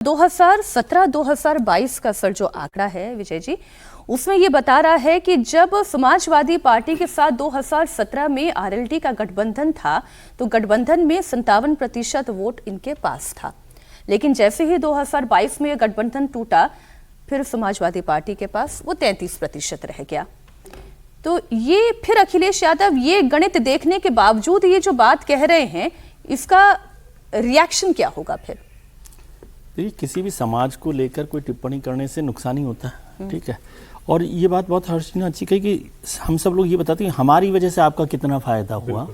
2017-2022 का सर जो आंकड़ा है विजय जी, उसमें ये बता रहा है कि जब समाजवादी पार्टी के साथ 2017 में आरएलडी का गठबंधन था तो गठबंधन में 57% वोट इनके पास था। लेकिन जैसे ही 2022 में यह गठबंधन टूटा फिर समाजवादी पार्टी के पास वो 33% रह गया। तो ये फिर अखिलेश यादव ये गणित देखने के बावजूद ये जो बात कह रहे हैं, इसका रिएक्शन क्या होगा फिर? किसी भी समाज को लेकर कोई टिप्पणी करने से नुकसान ही होता है, ठीक है। और ये बात बहुत हर्ष ने अच्छी कही कि हम सब लोग ये बताते हैं हमारी वजह से आपका कितना फायदा हुआ,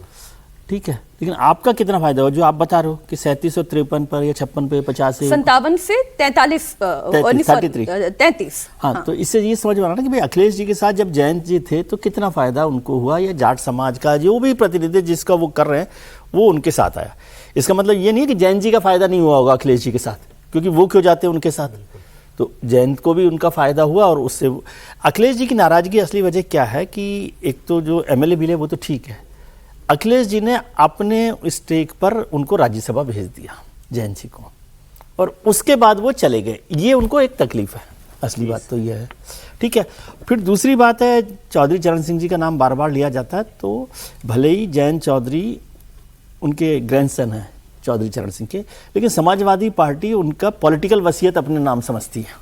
ठीक है, लेकिन आपका कितना फायदा हुआ जो आप बता रहे हो कि 3753 पर या 56 पे 50 से 57 से 33। हाँ, तो इससे ये समझ में आ रहा ना कि भाई अखिलेश जी के साथ जब जयंत जी थे तो कितना फायदा उनको हुआ, या जाट समाज का जो भी प्रतिनिधित्व जिसका वो कर रहे हैं वो उनके साथ आया। इसका मतलब ये नहीं है कि जयंत जी का फायदा नहीं हुआ होगा अखिलेश जी के साथ, क्योंकि वो क्यों जाते हैं उनके साथ, तो जयंत को भी उनका फायदा हुआ। और उससे अखिलेश जी की नाराजगी असली वजह क्या है कि एक तो जो एमएलए मिले वो तो ठीक है, अखिलेश जी ने अपने स्टेक पर उनको राज्यसभा भेज दिया जयंत जी को, और उसके बाद वो चले गए। ये उनको एक तकलीफ है, असली बात तो ये है, ठीक है। फिर दूसरी बात है, चौधरी चरण सिंह जी का नाम बार बार लिया जाता है, तो भले ही जयंत चौधरी उनके ग्रैंडसन हैं चौधरी चरण सिंह के, लेकिन समाजवादी पार्टी उनका पॉलिटिकल वसीयत अपने नाम समझती है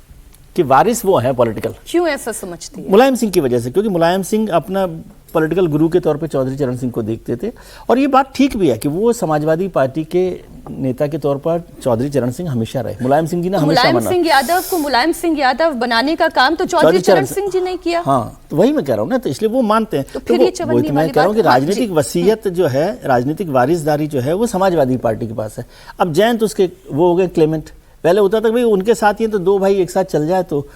कि वारिस वो है पॉलिटिकल। क्यों ऐसा समझती है? मुलायम सिंह की वजह से, क्योंकि मुलायम सिंह अपना पॉलिटिकल गुरु के तौर पे चौधरी चरण सिंह को देखते थे, और ये बात ठीक भी है कि वो समाजवादी पार्टी के नेता के तौर पर चौधरी चरण सिंह हमेशा रहे। मुलायम सिंह जी ने हमेशा मुलायम सिंह यादव को मुलायम सिंह यादव बनाने का काम तो चौधरी चरण सिंह जी ने किया। हाँ, तो वही मैं कह रहा हूँ ना, तो इसलिए वो मानते हैं। तो फिर ये चवन्नी मैं कह रहा हूँ कि राजनीतिक वसीयत जो है, राजनीतिक वारिसदारी जो है वो समाजवादी पार्टी के पास है। अब जयंत उसके वो हो गए क्लेमेंट, पहले होता था भाई उनके साथ ही तो दो भाई एक साथ चल जाए तो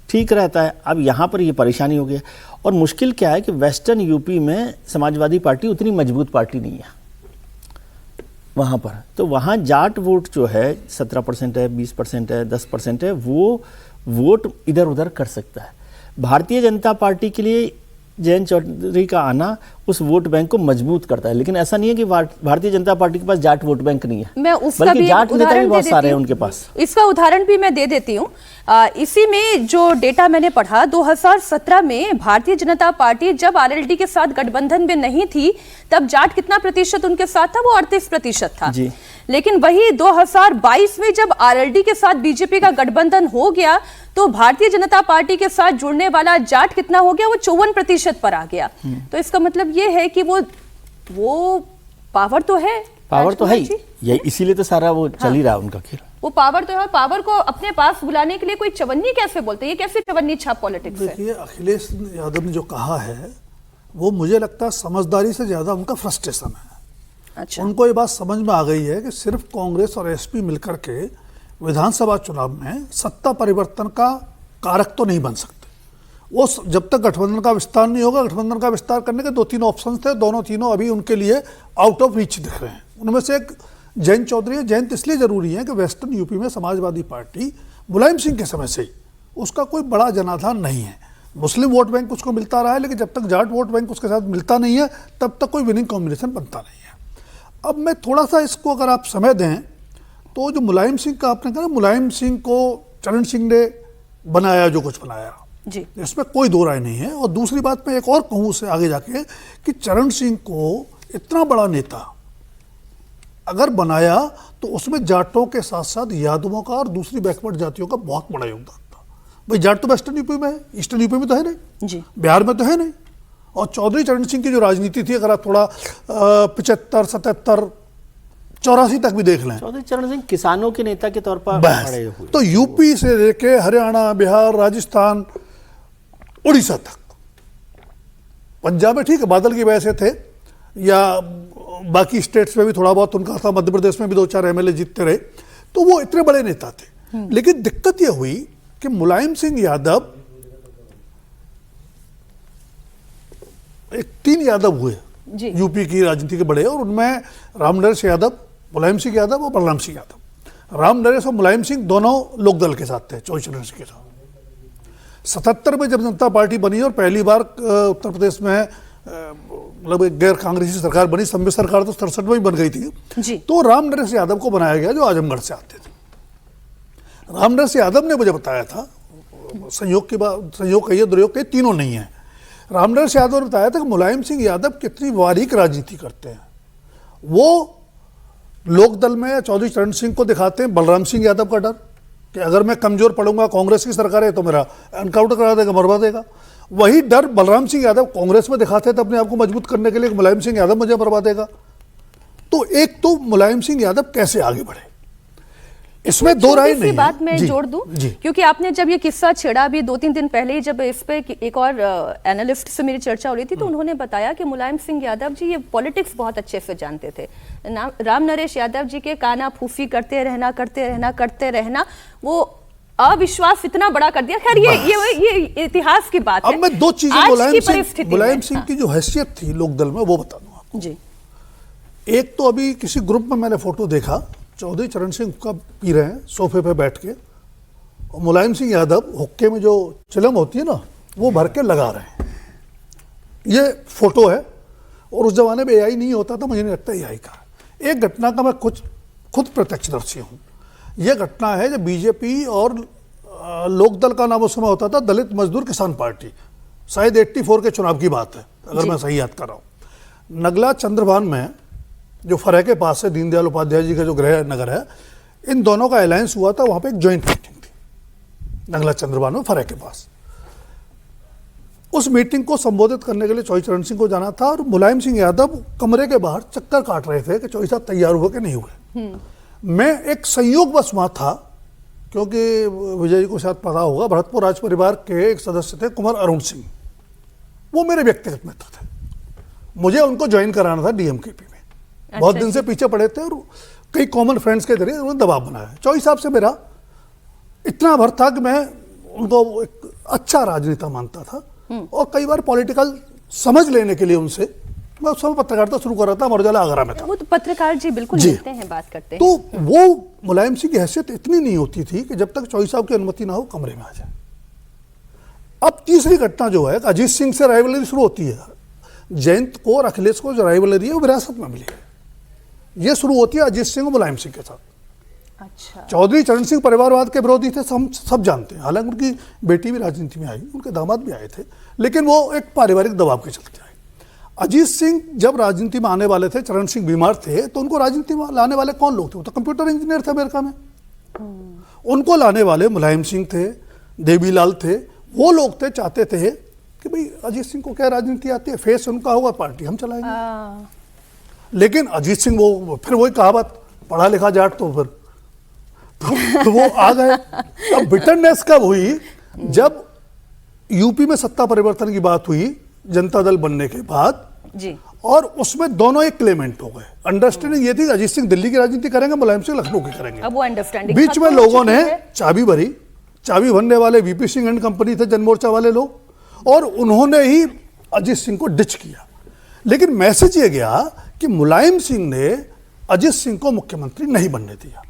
ठीक रहता है, अब यहाँ पर ये परेशानी हो गई। और मुश्किल क्या है कि वेस्टर्न यूपी में समाजवादी पार्टी उतनी मजबूत पार्टी नहीं है वहाँ पर, तो वहाँ जाट वोट जो है 17% है, 20% है, 10% है, वो वोट इधर उधर कर सकता है। भारतीय जनता पार्टी के लिए जयंत चौधरी का आना उस वोट बैंक को मजबूत करता है, लेकिन ऐसा नहीं है कि भारतीय जनता पार्टी के पास जाट वोट बैंक नहीं है, मैं उसका बल्कि भी जाट नेता भी बहुत सारे हैं उनके पास। इसका उदाहरण भी मैं दे देती हूँ। इसी में जो डेटा मैंने पढ़ा, 2017 में भारतीय जनता पार्टी जब आरएलडी के साथ गठबंधन में नहीं थी तब जाट कितना प्रतिशत उनके साथ था? वो 38% था जी। लेकिन वही 2022 में जब आरएलडी के साथ बीजेपी का गठबंधन हो गया तो भारतीय जनता पार्टी के साथ जुड़ने वाला जाट कितना हो गया? वो 54% पर आ गया। तो इसका मतलब ये है कि वो पावर तो है, पावर तो है ही, ये इसीलिए तो सारा वो चल ही रहा उनका खेल। वो पावर तो है, पावर को अपने पास बुलाने के लिए कोई चवन्नी कैसे बोलते हैं? ये कैसे चवन्नी छाप पॉलिटिक्स है? देखिए, अखिलेश यादव ने जो कहा है वो मुझे लगता है समझदारी से ज्यादा उनका फ्रस्ट्रेशन है। अच्छा। उनको ये बात समझ में आ गई है कि सिर्फ कांग्रेस और एसपी मिलकर के विधानसभा चुनाव में सत्ता परिवर्तन का कारक तो नहीं बन सकते। वो जब तक गठबंधन का विस्तार नहीं होगा, गठबंधन का विस्तार करने के 2-3 ऑप्शन थे, दोनों तीनों अभी उनके लिए आउट ऑफ रीच दिख रहे हैं। उनमें से एक जयंत चौधरी है। जयंत इसलिए जरूरी है कि वेस्टर्न यूपी में समाजवादी पार्टी मुलायम सिंह के समय से ही उसका कोई बड़ा जनाधार नहीं है। मुस्लिम वोट बैंक उसको मिलता रहा है, लेकिन जब तक जाट वोट बैंक उसके साथ मिलता नहीं है तब तक कोई विनिंग कॉम्बिनेशन बनता नहीं है। अब मैं थोड़ा सा इसको अगर आप समय दें तो जो मुलायम सिंह का आपने कहा, मुलायम सिंह को चरण सिंह ने बनाया जो कुछ बनाया जी, इसमें कोई दो राय नहीं है। और दूसरी बात मैं एक और कहूँ उससे आगे जाके कि चरण सिंह को इतना बड़ा नेता अगर बनाया तो उसमें जाटों के साथ साथ यादवों का और दूसरी बैकवर्ड जातियों का बहुत बड़ा योगदान था। भाई जाट तो वेस्टर्न यूपी में है, ईस्टर्न यूपी में तो है नहीं जी, बिहार में तो है नहीं। और चौधरी चरण सिंह की जो राजनीति थी, अगर आप थोड़ा 75, 77, 84 तक भी देख लें, चौधरी चरण सिंह किसानों के नेता के तौर पर बड़े हुए। तो यूपी से लेके हरियाणा, बिहार, राजस्थान, उड़ीसा तक, पंजाब में ठीक है बादल की वजह से थे, या बाकी स्टेट्स में भी थोड़ा बहुत उनका था, मध्य प्रदेश में भी 2-4 एमएलए जीतते रहे, तो वो इतने बड़े नेता थे। लेकिन दिक्कत यह हुई कि मुलायम सिंह यादव, 3 यादव हुए यूपी की राजनीति के बड़े, और उनमें रामनरेश यादव, मुलायम सिंह यादव और बलराम सिंह यादव। रामनरेश और मुलायम सिंह दोनों लोकदल के साथ थे, चौधरी चरण सिंह के साथ। 77 में जब जनता पार्टी बनी और पहली बार उत्तर प्रदेश में मतलब एक गैर कांग्रेसी सरकार बनी, सम्मिश्र सरकार तो 67 में ही बन गई थी जी। तो रामनरेश यादव को बनाया गया जो आजमगढ़ से आते थे। रामनरेश यादव ने मुझे बताया था, संयोग की बात, संयोग कहिए दुर्योग कहिए, तीनों नहीं है। रामनरेश यादव ने बताया था कि मुलायम सिंह यादव कितनी बारीक राजनीति करते हैं। वो लोकदल में चौधरी चरण सिंह को दिखाते हैं बलराम सिंह यादव का डर कि अगर मैं कमजोर पड़ूंगा, कांग्रेस की सरकार है तो मेरा एनकाउंटर करा देगा, मरवा देगा। वही डर बलराम सिंह यादव कांग्रेस में दिखाते थे अपने आप को मजबूत करने के लिए कि मुलायम सिंह यादव मुझे मरवा देगा। तो एक तो मुलायम सिंह यादव कैसे आगे बढ़े, इसमें दो राय नहीं है। बात मैं जोड़ दूं, क्योंकि आपने जब ये किस्सा छेड़ा भी 2-3 दिन पहले ही, जब इस पे एक और एनालिस्ट से मेरी चर्चा हो रही थी, तो उन्होंने बताया कि मुलायम सिंह यादव जी ये पॉलिटिक्स बहुत अच्छे से जानते थे। रामनरेश यादव जी के काना फूफी करते रहना वो अविश्वास इतना बड़ा कर दिया। खैर ये इतिहास की बात है। अब मैं दो चीजें मुलायम सिंह की जो हैसियत थी लोकदल में वो बता दूं आपको जी। एक तो अभी किसी ग्रुप में मैंने फोटो देखा, चौधरी चरण सिंह का पी रहे हैं सोफे पे बैठ के, और मुलायम सिंह यादव हुक्के में जो चिलम होती है ना वो भर के लगा रहे हैं। ये फोटो है, और उस जमाने में एआई नहीं होता था, मुझे नहीं लगता एआई का। एक घटना का मैं खुद प्रत्यक्षदर्शी हूँ। यह घटना है जब बीजेपी और लोकदल का नाम उस समय होता था दलित मजदूर किसान पार्टी, शायद 84 के चुनाव की बात है अगर मैं सही याद कर रहा हूँ। नगला चंद्रभान में जो फरह के पास है, दीनदयाल उपाध्याय जी का जो गृह नगर है, इन दोनों का अलायंस हुआ था। वहां पे एक ज्वाइंट मीटिंग थी नगला चंद्रभान में फरह के पास। उस मीटिंग को संबोधित करने के लिए चौधरी चरण सिंह को जाना था, और मुलायम सिंह यादव कमरे के बाहर चक्कर काट रहे थे कि चौधरी साहब तैयार हुए कि नहीं हुए। मैं एक संयोग बस वहां था, क्योंकि विजय जी को शायद पता होगा, भरतपुर राज परिवार के एक सदस्य थे कुंवर अरुण सिंह, वो मेरे व्यक्तिगत मित्र थे। मुझे उनको ज्वाइन कराना था डीएमकेपी में। बहुत दिन से पीछे पड़े थे, और कई कॉमन फ्रेंड्स के जरिए उन्होंने दबाव बनाया। चौधरी साहब से मेरा इतना भर था कि मैं उनको एक अच्छा राजनेता मानता था, और कई बार पॉलिटिकल समझ लेने के लिए उनसे मैं उस समय पत्रकारिता शुरू कर रहा था, अमर आगरा में था। वो तो पत्रकार जी बिल्कुल लिखते हैं, बात करते हैं। तो वो मुलायम सिंह की हैसियत इतनी नहीं होती थी कि जब तक चौधरी साहब की अनुमति ना हो कमरे में आ जाए। अब तीसरी घटना जो है, अजीत सिंह से राइवलरी शुरू होती है। जयंत को और अखिलेश को जो राइवलरी है वो विरासत में मिली है। ये शुरू होती है अजीत सिंह और मुलायम सिंह के साथ। अच्छा। चौधरी चरण सिंह परिवारवाद के विरोधी थे, सब जानते हैं। हालांकि उनकी बेटी भी राजनीति में आई, उनके दामाद भी आए थे, लेकिन वो एक पारिवारिक दबाव के चलते आए। अजीत सिंह जब राजनीति में आने वाले थे, चरण सिंह बीमार थे, तो उनको राजनीति में लाने वाले कौन लोग थे? वो तो कंप्यूटर इंजीनियर थे अमेरिका में। उनको लाने वाले मुलायम सिंह थे, देवीलाल थे, वो लोग थे, चाहते थे कि भाई अजीत सिंह को क्या राजनीति आती है, फेस उनका होगा, पार्टी हम चलाएंगे। लेकिन अजीत सिंह वो फिर वही कहावत, पढ़ा लिखा जाट, तो फिर तो वो आ गए। अब बिटरनेस कब हुई? जब यूपी में सत्ता परिवर्तन की बात हुई जनता दल बनने के बाद जी, और उसमें दोनों एक क्लेमेंट हो गए। अंडरस्टैंडिंग ये थी अजीत सिंह दिल्ली की राजनीति करेंगे, मुलायम सिंह लखनऊ की करेंगे। अब वो अंडरस्टैंडिंग बीच में लोगों ने चाबी भरी, चाबी भरने वाले वीपी सिंह एंड कंपनी थे, जनमोर्चा वाले लोग, और उन्होंने ही अजीत सिंह को डिच किया। लेकिन मैसेज ये गया कि मुलायम सिंह ने अजीत सिंह को मुख्यमंत्री नहीं बनने दिया।